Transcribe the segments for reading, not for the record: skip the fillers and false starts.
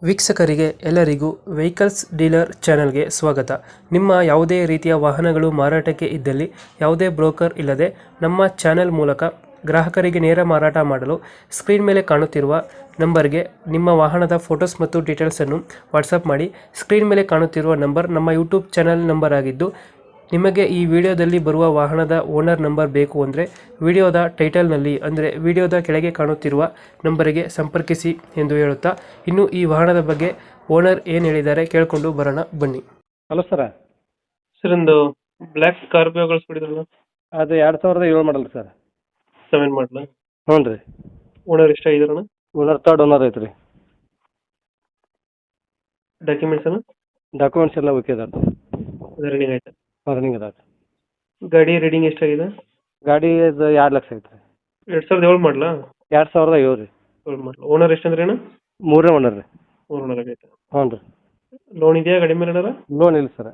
ವೀಕ್ಷಕರಿಗೆ ಎಲ್ಲರಿಗೂ vehicles dealer ಚಾನೆಲ್ಗೆ ಸ್ವಾಗತ. ನಿಮ್ಮ ಯಾವುದೇ ರೀತಿಯ ವಾಹನಗಳು ಮಾರಾಟಕ್ಕೆ ಇದ್ದಲ್ಲಿ ಯಾವುದೇ ಬ್ರೋಕರ್ ಇಲ್ಲದೆ ನಮ್ಮ ಚಾನೆಲ್ ಮೂಲಕ ಗ್ರಾಹಕರಿಗೆ ನೇರ ಮಾರಾಟ ಮಾಡಲು ಸ್ಕ್ರೀನ್ ಮೇಲೆ ಕಾಣುತ್ತಿರುವ ನಂಬರ್ಗೆ ನಿಮ್ಮ ವಾಹನದ ಫೋಟೋಸ್ ಮತ್ತು ಡೀಟೇಲ್ಸನ್ನು ವಾಟ್ಸಪ್ ಮಾಡಿ. ಸ್ಕ್ರೀನ್ ಮೇಲೆ ಕಾಣುತ್ತಿರುವ ನಂಬರ್ ನಮ್ಮ ಯೂಟ್ಯೂಬ್ ಚಾನೆಲ್ ನಂಬರ್ ಆಗಿದ್ದು, ನಿಮಗೆ ಈ ವಿಡಿಯೋದಲ್ಲಿ ಬರುವ ವಾಹನದ ಓನರ್ ನಂಬರ್ ಬೇಕು ಅಂದರೆ ವಿಡಿಯೋದ ಟೈಟಲ್ನಲ್ಲಿ ಅಂದರೆ ವಿಡಿಯೋದ ಕೆಳಗೆ ಕಾಣುತ್ತಿರುವ ನಂಬರಿಗೆ ಸಂಪರ್ಕಿಸಿ ಎಂದು ಹೇಳುತ್ತಾ, ಇನ್ನು ಈ ವಾಹನದ ಬಗ್ಗೆ ಓನರ್ ಏನು ಹೇಳಿದ್ದಾರೆ ಕೇಳಿಕೊಂಡು ಬರೋಣ ಬನ್ನಿ. Hello sir. ಸರ್, ಒಂದು ಬ್ಲ್ಯಾಕ್ ಸ್ಕಾರ್ಪಿಯೋ ಕಳಿಸ್ಬಿಟ್ಟಿದ್ರಲ್ಲ, ಅದು 2007 ಮಾಡಲ್ ಸರ್. 7 ಮಾಡಲ. ಹ್ಞೂ ರೀ. ಓನರ್ ಎಷ್ಟಾಗಿದಾರಣ? ಓನರ್ ತರ್ಡ್ ಓನರ್ ಐತ್ರಿ. ಡಾಕ್ಯುಮೆಂಟ್ಸ್ ಅನ್ನು ಡಾಕ್ಯುಮೆಂಟ್ಸ್ ಎಲ್ಲ ಓಕೆ ಅದಾರ. ರನ್ನಿಂಗ್ ಆಯ್ತಾ? ರನ್ನಿಂಗ್ ಅದಾರ. ಗಾಡಿ ರೀಡಿಂಗ್ ಎಷ್ಟಾಗಿದೆ? ಗಾಡಿ ಇದು 2 ಲಕ್ಷ ಐತ್ರಿ. 2007 ಮಾಡಲಾ? 2007 ರೀ. 7 ಮಾಡಲ. ಓನರ್ ಎಷ್ಟಂದ್ರೆ ಅಣ್ಣ? 3ನೇ ಓನರ್ ರೀ. 3 ಓನರ್ ಆಗೈತೆ. ಹ್ಞೂ ರೀ. ಲೋನ್ ಇದೆಯಾ ಗಾಡಿ ಮೇಲೆ ಏನಾರ? ಲೋನ್ ಇಲ್ಲ ಸರ್.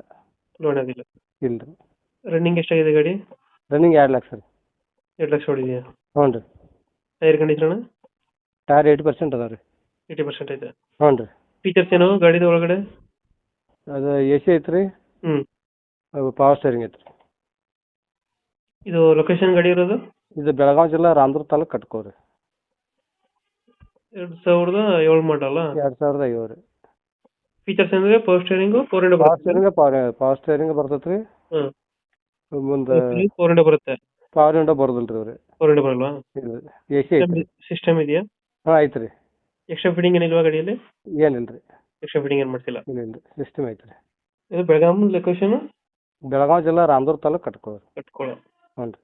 ಲೋನ್ ಆಗಿಲ್ಲ. ಇಲ್ಲ ರೀ. ರನ್ನಿಂಗ್ ಎಷ್ಟಾಗಿದೆ ಗಾಡಿ? ರನ್ನಿಂಗ್ 2 ಲಕ್ಷ ರೀ. 2 ಲಕ್ಷ ಹೊಡಿದೆಯಾ? ಹ್ಞೂ ರೀ. ಟೈರ್ ಕಂಡೀಷನ್ ಅಣ್ಣ? ಟೈರ್ 80% ಅದಾವ ರೀ. 80% ಐತೆ. ಹ್ಞೂ ರೀ. ಫೀಚರ್ಸ್ ಏನು ಗಾಡಿದ ಒಳಗಡೆ? ಅದು ಎ ಸಿ ಐತ್ರಿ. ಹ್ಞೂ. ಅದು ಪವರ್ ಸ್ಟೇರಿಂಗ್ ಐತ್ರಿ. ಇದು ಲೊಕೇಶನ್ ಗಾಡಿ ಇರೋದು? ಇದು ಬೆಳಗಾವಿ ಜಿಲ್ಲಾ ರಾಮದುರ್ಗ ತಾಲೂಕು ಕಟ್ಕೋರಿ. 2007 ಮಾಡಲ್ಲ? 2007 ರೀ. ಫೀಚರ್ಸ್ ಅಂದ್ರೆ ಪವರ್ ಸ್ಟೇರಿಂಗು, 4 ಇಂಡೋ ಪವರ್ ಬರುತ್ತೆ? ಪವರ್ ಸ್ಟೇರಿಂಗ್ ಬರ್ತೈತೆ ರೀ. ಹ್ಞೂ. ಮುಂದೆ 4 ಇಂಡೋ ಬರುತ್ತೆ? ಪವರ್ ವಿಂಡೋ ಬರೋದಿಲ್ಲ ರೀ ಅವ್ರಿ. 4 ಇಂಡೋ ಬರಲ್ವಾ? ಇಲ್ಲ. ಎ ಸಿ ಐತ್ರಿ. ಸಿಸ್ಟಮ್ ಇದೆಯಾ? ಹಾಂ ಐತ್ರಿ. ಎಕ್ಸ್ಟ್ರಾ ಫಿಟ್ಟಿಂಗ್ ಏನಿಲ್ವಾ ಗಾಡಿಯಲ್ಲಿ? ಏನಿಲ್ಲ ರೀ. ಎಕ್ಸ್ಟ್ರಾ ಫಿಟ್ಟಿಂಗ್ ಏನು ಮಾಡ್ತಿಲ್ಲ? ಇಲ್ಲ ಇಲ್ಲ ರೀ. ಸಿಸ್ಟಮ್ ಐತ್ರಿ. ಇದು ಬೆಳಗಾಂ ಲೊಕೇಶನ್? ಬೆಳಗಾವಿ ಜಿಲ್ಲಾ ರಾಮದುರ್ಗ ತಾಲೂಕು ಕಟ್ಕೋರಿ. ಕಟ್ಕೊಳ್ಳೋ. ಹ್ಞೂ ರೀ.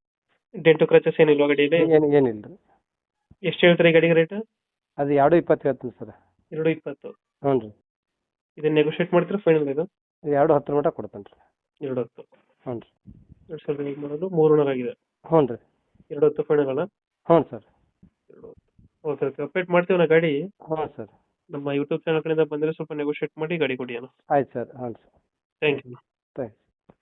ಡೆಂಟು ಕ್ರಚಸ್ ಏನಿಲ್ವಾ ಗಾಡಿಯಲ್ಲಿ? ಏನಿಲ್ಲ ರೀ. ಎಷ್ಟು ಹೇಳ್ತಾರೆ ಈ ಗಾಡಿಗೆ ರೇಟ್? ಅದು 2.20 ಹೇಳ್ತೀನಿ ಸರ್. 2.20. ಹ್ಞೂ ರೀ. ಇದನ್ನ ನೆಗೋಷಿಯೇಟ್ ಮಾಡ್ತೀರಾ ಫೈನಲ್? ಇದು 2.10 ಮಟ್ಟ ಕೊಡ್ತೇನೆ ರೀ. 2.10. ಹ್ಞೂ ರೀ. 2008 ಮಾಡಲು 3 ಓನರ್ ಆಗಿದೆ. ಹ್ಞೂ ರೀ. 2.10 ಫೈನಲ್ ಅಲ್ಲ? ಹ್ಞೂ ಸರ್. 2.10. ಓಕೆ ಓಕೆ, ಅಪ್ಡೇಟ್ ಮಾಡ್ತೀವಿ ನಾ ಗಾಡಿ. ಹ್ಞೂ ಸರ್. ನಮ್ಮ ಯೂಟ್ಯೂಬ್ ಚಾನಲ್ ಕಡೆಯಿಂದ ಬಂದರೆ ಸ್ವಲ್ಪ ನೆಗೋಷಿಯೇಟ್ ಮಾಡಿ ಗಾಡಿ ಕೊಡಿ ಅಣ್ಣ. ಆಯ್ತು ಸರ್. ಹ್ಞೂ ಸರ್. Thank you. ಥ್ಯಾಂಕ್ಸ್.